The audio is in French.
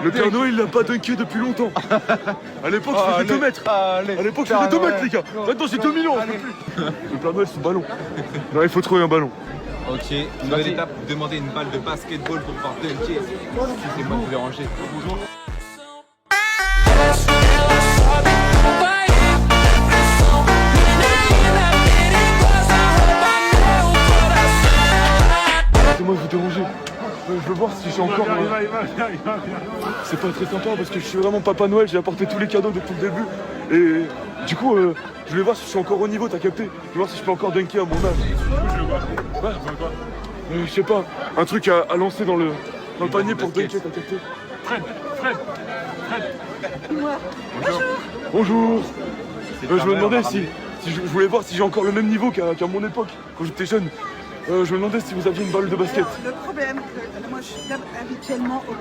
Le Père Noël, il l'a pas dunké depuis longtemps. À l'époque, je faisais 2 mètres. À l'époque, je faisais 2 mètres, les gars. Maintenant, j'ai 2 millions. Je peux plus. Le Père Noël, c'est le ballon. Non, il faut trouver un ballon. Ok, nouvelle étape, demander une balle de basketball pour pouvoir dunker. Excusez-moi de vous déranger. Moi, vous déranger. Je veux voir si j'ai encore. C'est pas très sympa parce que je suis vraiment Papa Noël, j'ai apporté tous les cadeaux depuis le début. Et du coup, je voulais voir si je suis encore au niveau, t'as capté? Je veux voir si je peux encore dunker à mon âge. Ouais. Je sais pas, un truc à lancer dans le panier pour dunker, t'as capté? Fred. Bonjour. Je me demandais si je voulais voir si j'ai encore le même niveau qu'à mon époque, quand j'étais jeune. Je me demandais si vous aviez une balle de basket. Le problème, moi je suis habituellement au